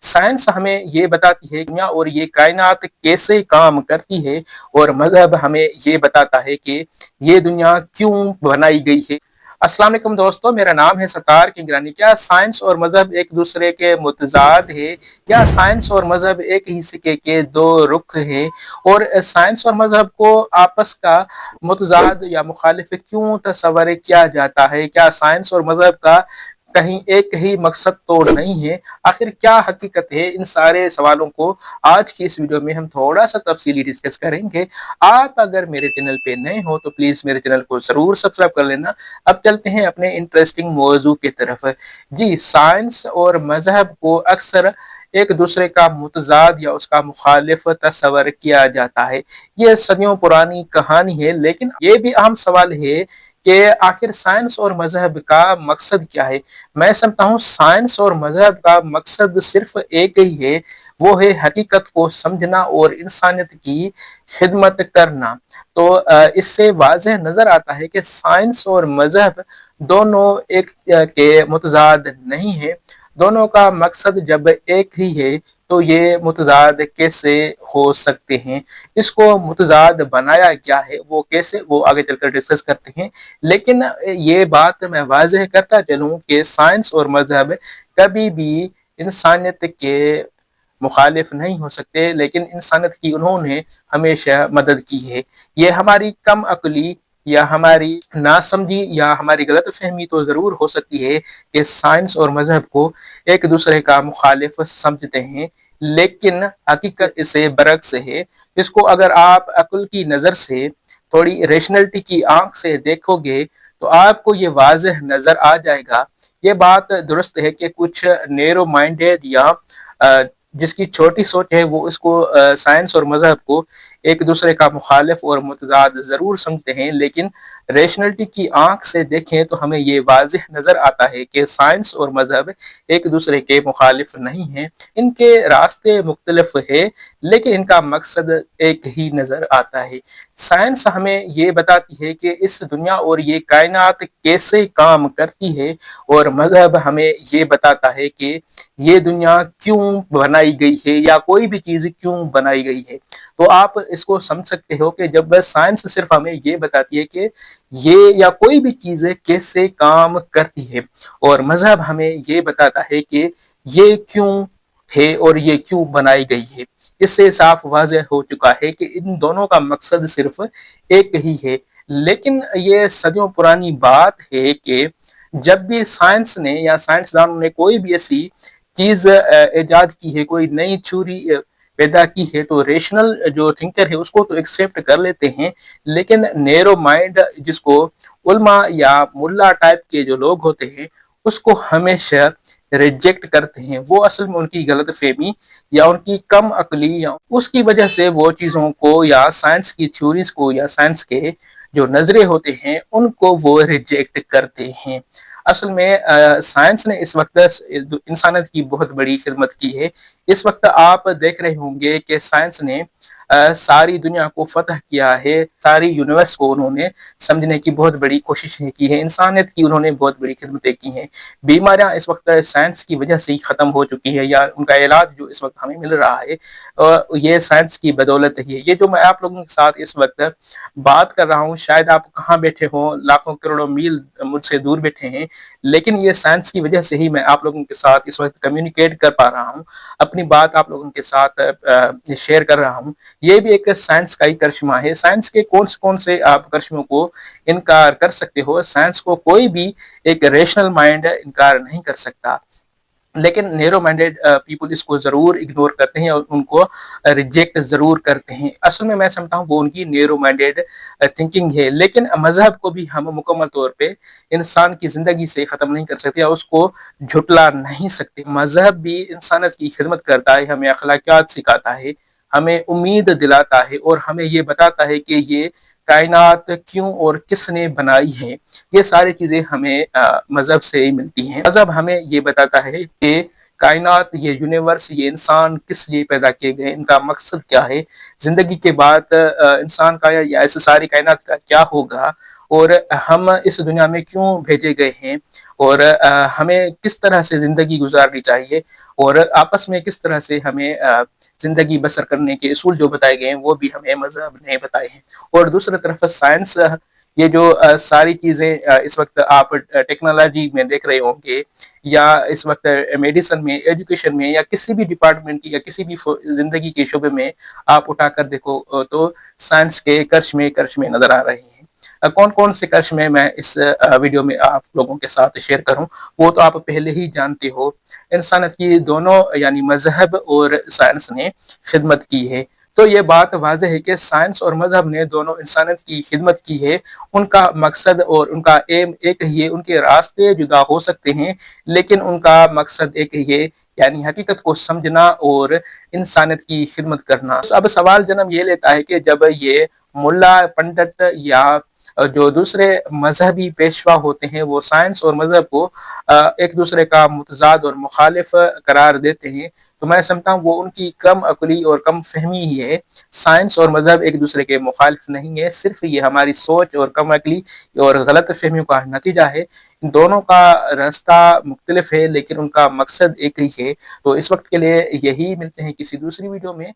Science ہمیں یہ بتاتی ہے دنیا اور یہ کائنات کیسے کام کرتی ہے، اور مذہب ہمیں یہ بتاتا ہے کہ یہ دنیا کیوں بنائی گئی ہے۔ السلام علیکم دوستو، میرا نام ہے ستار کنگرانی۔ کیا سائنس اور مذہب ایک دوسرے کے متضاد ہے، یا سائنس اور مذہب ایک ہی سکے کے دو رخ ہیں؟ اور سائنس اور مذہب کو آپس کا متضاد یا مخالف کیوں تصور کیا جاتا ہے؟ کیا سائنس اور مذہب کا کہیں ایک ہی مقصد تو نہیں ہے؟ آخر کیا حقیقت ہے؟ ان سارے سوالوں کو آج کی اس ویڈیو میں ہم تھوڑا سا تفصیلی ڈسکس کریں گے۔ آپ اگر میرے چینل پہ نئے ہو تو پلیز میرے چینل کو ضرور سبسکرائب کر لینا۔ اب چلتے ہیں اپنے انٹرسٹنگ موضوع کی طرف۔ جی، سائنس اور مذہب کو اکثر ایک دوسرے کا متضاد یا اس کا مخالف تصور کیا جاتا ہے۔ یہ صدیوں پرانی کہانی ہے، لیکن یہ بھی اہم سوال ہے کہ آخر سائنس اور مذہب کا مقصد کیا ہے؟ میں سمجھتا ہوں سائنس اور مذہب کا مقصد صرف ایک ہی ہے، وہ ہے حقیقت کو سمجھنا اور انسانیت کی خدمت کرنا۔ تو اس سے واضح نظر آتا ہے کہ سائنس اور مذہب دونوں ایک کے متضاد نہیں ہے۔ دونوں کا مقصد جب ایک ہی ہے تو یہ متضاد کیسے ہو سکتے ہیں؟ اس کو متضاد بنایا کیا ہے، وہ آگے چل کر ڈسکس کرتے ہیں۔ لیکن یہ بات میں واضح کرتا چلوں کہ سائنس اور مذہب کبھی بھی انسانیت کے مخالف نہیں ہو سکتے، لیکن انسانیت کی انہوں نے ہمیشہ مدد کی ہے۔ یہ ہماری کم عقلی یا ہماری ناسمجھی یا ہماری غلط فہمی تو ضرور ہو سکتی ہے کہ سائنس اور مذہب کو ایک دوسرے کا مخالف سمجھتے ہیں، لیکن حقیقت اس سے برعکس ہے۔ اس کو اگر آپ عقل کی نظر سے، تھوڑی ریشنلٹی کی آنکھ سے دیکھو گے تو آپ کو یہ واضح نظر آ جائے گا۔ یہ بات درست ہے کہ کچھ نیرو مائنڈیڈ یا جس کی چھوٹی سوچ ہے، وہ اس کو سائنس اور مذہب کو ایک دوسرے کا مخالف اور متضاد ضرور سمجھتے ہیں، لیکن ریشنلٹی کی آنکھ سے دیکھیں تو ہمیں یہ واضح نظر آتا ہے کہ سائنس اور مذہب ایک دوسرے کے مخالف نہیں ہیں۔ ان کے راستے مختلف ہیں، لیکن ان کا مقصد ایک ہی نظر آتا ہے۔ سائنس ہمیں یہ بتاتی ہے کہ اس دنیا اور یہ کائنات کیسے کام کرتی ہے، اور مذہب ہمیں یہ بتاتا ہے کہ یہ دنیا کیوں بنائی گئی ہے، یا کوئی بھی چیز کیوں بنائی گئی ہے۔ تو آپ اس کو سمجھ سکتے ہو کہ جب سائنس صرف ہمیں یہ بتاتی ہے کہ یہ یا کوئی بھی چیز کیسے کام کرتی ہے، اور مذہب ہمیں یہ بتاتا ہے کہ یہ کیوں ہے اور یہ کیوں بنائی گئی ہے۔ اس سے صاف واضح ہو چکا ہے کہ ان دونوں کا مقصد صرف ایک ہی ہے۔ لیکن یہ صدیوں پرانی بات ہے کہ جب بھی سائنس نے یا سائنسدانوں نے کوئی بھی ایسی چیز ایجاد کی ہے، کوئی نئی تھیوری پیدا کی ہے، تو ریشنل جو تھنکر ہے اس کو تو ایکسیپٹ کر لیتے ہیں، لیکن نیرو مائنڈ جس کو علماء یا ملا ٹائپ کے جو لوگ ہوتے ہیں اس کو ہمیشہ ریجیکٹ کرتے ہیں۔ وہ اصل میں ان کی غلط فہمی یا ان کی کم عقلی یا اس کی وجہ سے وہ چیزوں کو یا سائنس کی تھیوریز کو یا سائنس کے جو نظرے ہوتے ہیں ان کو وہ ریجیکٹ کرتے ہیں۔ اصل میں سائنس نے اس وقت انسانیت کی بہت بڑی خدمت کی ہے۔ اس وقت آپ دیکھ رہے ہوں گے کہ سائنس نے ساری دنیا کو فتح کیا ہے، ساری یونیورس کو انہوں نے سمجھنے کی بہت بڑی کوششیں کی ہیں، انسانیت کی انہوں نے بہت بڑی خدمتیں کی ہیں۔ بیماریاں اس وقت سائنس کی وجہ سے ہی ختم ہو چکی ہے، یا ان کا علاج جو اس وقت ہمیں مل رہا ہے یہ سائنس کی بدولت ہی ہے۔ یہ جو میں آپ لوگوں کے ساتھ اس وقت بات کر رہا ہوں، شاید آپ کہاں بیٹھے ہوں، لاکھوں کروڑوں میل مجھ سے دور بیٹھے ہیں، لیکن یہ سائنس کی وجہ سے ہی میں آپ لوگوں کے ساتھ اس وقت کمیونیکیٹ کر پا رہا ہوں، اپنی بات آپ لوگوں کے ساتھ شیئر کر رہا ہوں۔ یہ بھی ایک سائنس کا ہی کرشمہ ہے۔ سائنس کے کون سے آپ کرشموں کو انکار کر سکتے ہو؟ سائنس کو کوئی بھی ایک ریشنل مائنڈ انکار نہیں کر سکتا، لیکن نیرو مائنڈیڈ پیپل اس کو ضرور اگنور کرتے ہیں اور ان کو ریجیکٹ ضرور کرتے ہیں۔ اصل میں سمجھتا ہوں وہ ان کی نیرو مائنڈیڈ تھنکنگ ہے۔ لیکن مذہب کو بھی ہم مکمل طور پہ انسان کی زندگی سے ختم نہیں کر سکتے یا اس کو جھٹلا نہیں سکتے۔ مذہب بھی انسانیت کی خدمت کرتا ہے، ہمیں اخلاقیات سکھاتا ہے، ہمیں امید دلاتا ہے، اور ہمیں یہ بتاتا ہے کہ یہ کائنات کیوں اور کس نے بنائی ہے۔ یہ ساری چیزیں ہمیں مذہب سے ہی ملتی ہیں۔ مذہب ہمیں یہ بتاتا ہے کہ کائنات، یہ یونیورس، یہ انسان کس لیے پیدا کیے گئے، ان کا مقصد کیا ہے، زندگی کے بعد انسان کا یا ایسے ساری کائنات کا کیا ہوگا، اور ہم اس دنیا میں کیوں بھیجے گئے ہیں، اور ہمیں کس طرح سے زندگی گزارنی چاہیے، اور آپس میں کس طرح سے ہمیں زندگی بسر کرنے کے اصول جو بتائے گئے ہیں وہ بھی ہمیں مذہب نے بتائے ہیں۔ اور دوسری طرف سائنس، یہ جو ساری چیزیں اس وقت آپ ٹیکنالوجی میں دیکھ رہے ہوں گے، یا اس وقت میڈیسن میں، ایجوکیشن میں، یا کسی بھی ڈپارٹمنٹ کی یا کسی بھی زندگی کے شعبے میں آپ اٹھا کر دیکھو تو سائنس کے کرشمے نظر آ رہے ہیں۔ کون کون سے کرشمے میں اس ویڈیو میں آپ لوگوں کے ساتھ شیئر کروں، وہ تو آپ پہلے ہی جانتے ہو۔ انسانیت کی دونوں یعنی مذہب اور سائنس نے خدمت کی ہے، تو یہ بات واضح ہے کہ سائنس اور مذہب نے دونوں انسانیت کی خدمت کی ہے۔ ان کا مقصد اور ان کا ایم ایک ہی ہے، ان کے راستے جدا ہو سکتے ہیں لیکن ان کا مقصد ایک ہی ہے، یعنی حقیقت کو سمجھنا اور انسانیت کی خدمت کرنا۔ اب سوال جنم یہ لیتا ہے کہ جب یہ ملا، پنڈت یا جو دوسرے مذہبی پیشوا ہوتے ہیں وہ سائنس اور مذہب کو ایک دوسرے کا متضاد اور مخالف قرار دیتے ہیں، تو میں سمجھتا ہوں وہ ان کی کم عقلی اور کم فہمی ہی ہے۔ سائنس اور مذہب ایک دوسرے کے مخالف نہیں ہے، صرف یہ ہماری سوچ اور کم عقلی اور غلط فہمیوں کا نتیجہ ہے۔ ان دونوں کا راستہ مختلف ہے لیکن ان کا مقصد ایک ہی ہے۔ تو اس وقت کے لیے یہی، ملتے ہیں کسی دوسری ویڈیو میں۔